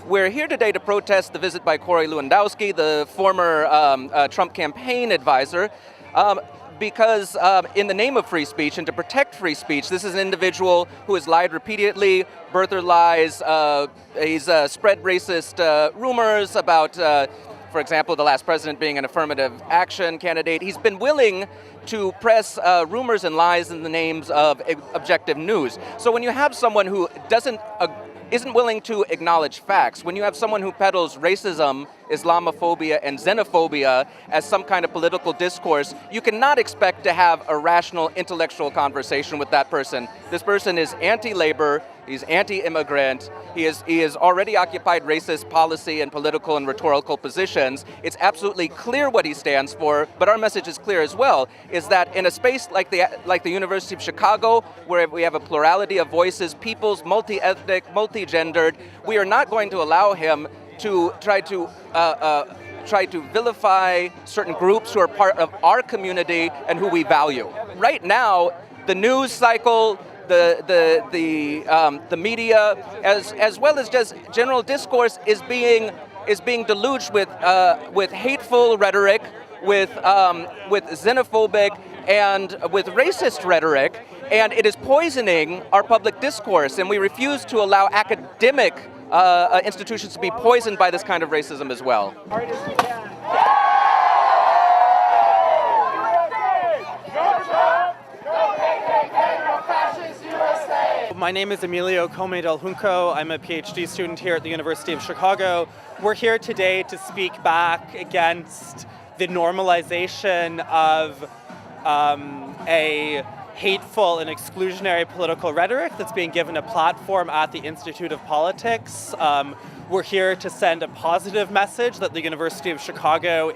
We're here today to protest the visit by Corey Lewandowski, the former Trump campaign advisor, because in the name of free speech and to protect free speech, this is an individual who has lied repeatedly, birther lies, he's spread racist rumors about, for example, the last president being an affirmative action candidate. He's been willing to press rumors and lies in the names of objective news. So when you have someone who isn't willing to acknowledge facts, when you have someone who peddles racism, Islamophobia, and xenophobia as some kind of political discourse, you cannot expect to have a rational intellectual conversation with that person. This person is anti-labor, he's anti-immigrant, he has already occupied racist policy and political and rhetorical positions. It's absolutely clear what he stands for, but our message is clear as well, is that in a space like the University of Chicago, where we have a plurality of voices, peoples, multi-ethnic, multi-gendered, we are not going to allow him to try to vilify certain groups who are part of our community and who we value. Right now, the news cycle, the media, as well as just general discourse, is being deluged with hateful rhetoric, with xenophobic and with racist rhetoric, and it is poisoning our public discourse. And we refuse to allow academic institutions to be poisoned by this kind of racism as well. My name is Emilio Come del Junco. I'm a PhD student here at the University of Chicago. We're here today to speak back against the normalization of a hateful and exclusionary political rhetoric that's being given a platform at the Institute of Politics. We're here to send a positive message that the University of Chicago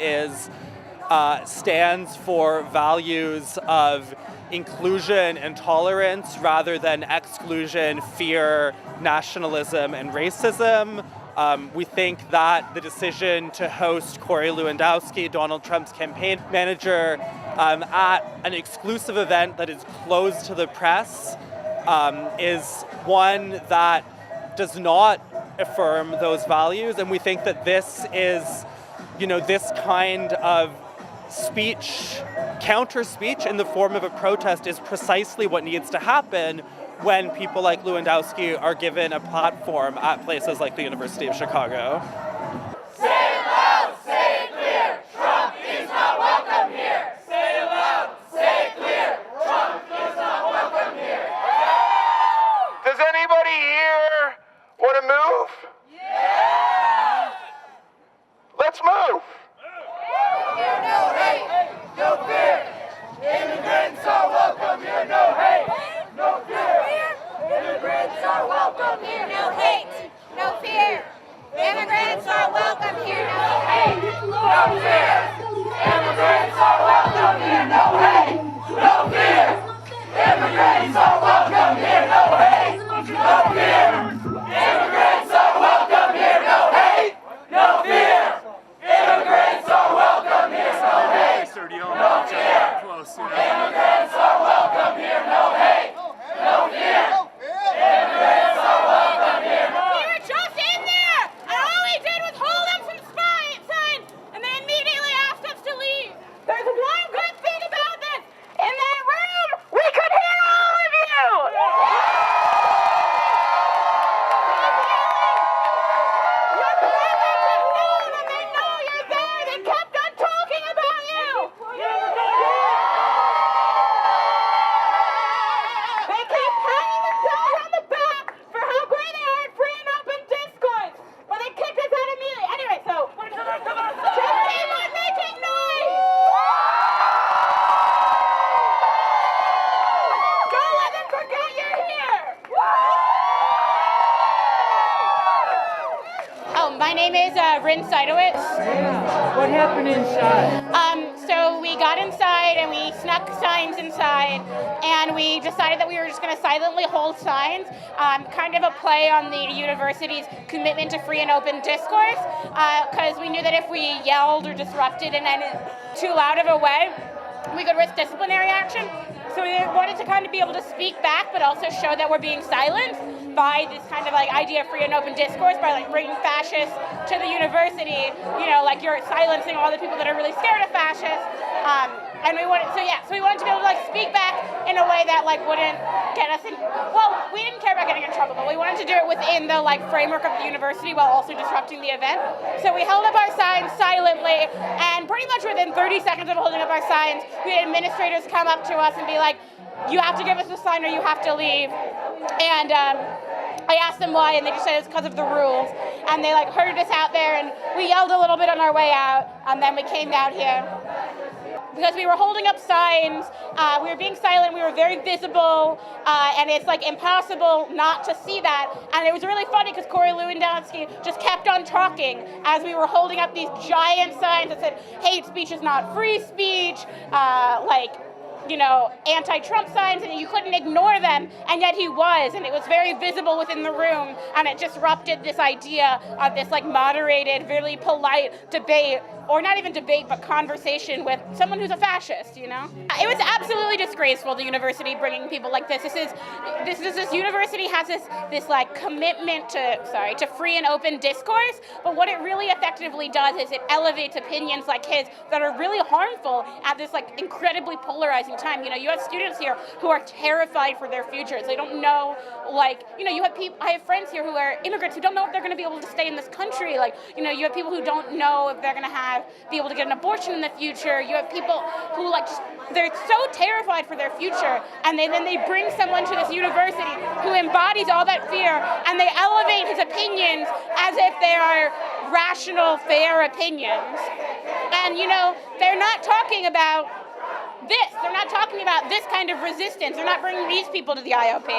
stands for values of inclusion and tolerance rather than exclusion, fear, nationalism, and racism. We think that the decision to host Corey Lewandowski, Donald Trump's campaign manager, at an exclusive event that is closed to the press is one that does not affirm those values. And we think that this is, this kind of speech, counter speech in the form of a protest is precisely what needs to happen when people like Lewandowski are given a platform at places like the University of Chicago. Say it loud, say it clear, Trump is not welcome here. Say it loud, say it clear, Trump is not welcome here. Does anybody here want to move? Yeah! Let's move. Here, no hate, no fear. Immigrants are welcome here, no hate, no fear. Immigrants are welcome here, no hate, no fear. Immigrants are welcome here, no hate, no fear. Immigrants are welcome here, no hate, no fear. Immigrants are welcome here, no hate, no fear. Immigrants are welcome here, no hate, no fear. Immigrants are welcome here, no hate, no fear. Immigrants are welcome here, no hate, no fear. Immigrants are welcome here. We were just in there, and all we did was hold up some signs, and they immediately asked us to leave. There's one good thing about this. In that room, we could hear all of you. Your presence is known, and they know you're there. They kept on talking about you. They keep patting themselves on the back for how great they are at free and open discourse, but they kicked us out immediately. Anyway, so just keep on making noise. Don't let them forget you're here. Oh, my name is Rin Seidowitz. What happened inside? So we got inside and we snuck signs inside, and we decided that we were just going to silently hold signs, kind of a play on the university's commitment to free and open discourse, because we knew that if we yelled or disrupted in any too loud of a way, we could risk disciplinary action. So we wanted to kind of be able to speak back, but also show that we're being silenced by this kind of like idea of free and open discourse, by like bringing fascists to the university. You know, like you're silencing all the people that are really scared of fascists. And we wanted, so we wanted to be able to like speak back in a way that like wouldn't get us in. Well, we didn't care about getting in trouble, but we wanted to do it within the like framework of the university while also disrupting the event. So we held up our signs silently, and pretty much within 30 seconds of holding up our signs, we had administrators come up to us and be like, "You have to give us a sign or you have to leave." And I asked them why, and they just said it's because of the rules. And they like herded us out there, and we yelled a little bit on our way out, and then we came down here. Because we were holding up signs, we were being silent, we were very visible, and it's like impossible not to see that. And it was really funny because Corey Lewandowski just kept on talking as we were holding up these giant signs that said, "Hate speech is not free speech," anti-Trump signs, and you couldn't ignore them, and yet he was, and it was very visible within the room, and it disrupted this idea of this like moderated, really polite debate, or not even debate, but conversation with someone who's a fascist, you know? It was absolutely disgraceful, the university bringing people like this. This university has this like commitment to free and open discourse, but what it really effectively does is it elevates opinions like his that are really harmful at this like incredibly polarizing time. You know, you have students here who are terrified for their futures. They don't know, you have people, I have friends here who are immigrants who don't know if they're going to be able to stay in this country. You have people who don't know if they're going to be able to get an abortion in the future. You have people who they're so terrified for their future, and then they bring someone to this university who embodies all that fear, and they elevate his opinions as if they are rational, fair opinions. And they're not talking about this. They're not talking about this kind of resistance. They're not bringing these people to the IOP.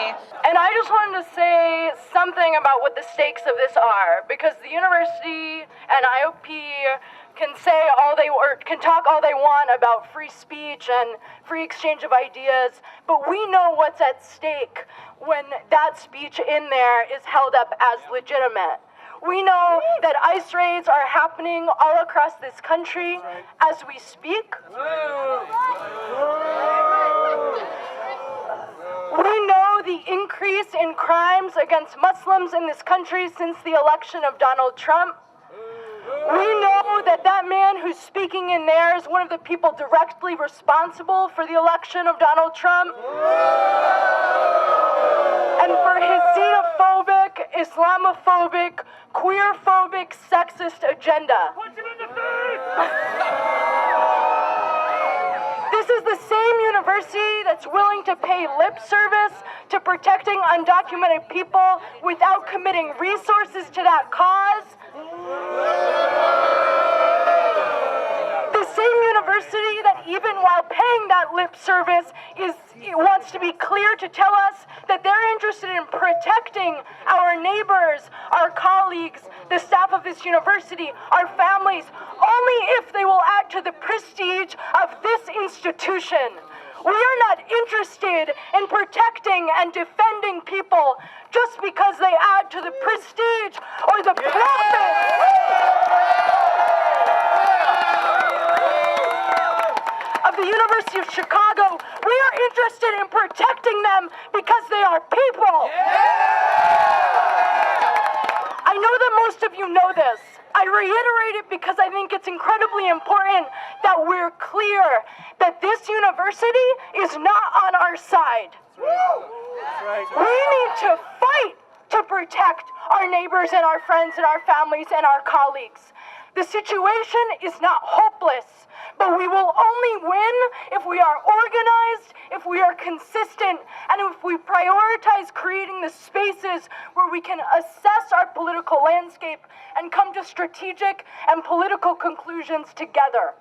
And I just wanted to say something about what the stakes of this are, because the university and IOP can talk all they want about free speech and free exchange of ideas, but we know what's at stake when that speech in there is held up as legitimate. We know that ICE raids are happening all across this country as we speak. We know the increase in crimes against Muslims in this country since the election of Donald Trump. We know that man who's speaking in there is one of the people directly responsible for the election of Donald Trump. And for his xenophobic, Islamophobic, queerphobic, sexist agenda. This is the same university that's willing to pay lip service to protecting undocumented people without committing resources to that cause. The same university that even while paying that lip service wants to be clear to tell us that they're interested in protecting our neighbors, our colleagues, the staff of this university, our families, only if they will add to the prestige of this institution. We are not interested in protecting and defending people just because they add to the prestige or the profit of the University of Chicago. We are interested in protecting them because they are people. I know that most of you know this. I reiterate it because I think it's incredibly important that we're clear that this university is not on our side. We need to fight to protect our neighbors and our friends and our families and our colleagues. The situation is not hopeless, but we will only win if we are organized, if we are consistent, and if we prioritize creating the spaces where we can assess our political landscape and come to strategic and political conclusions together.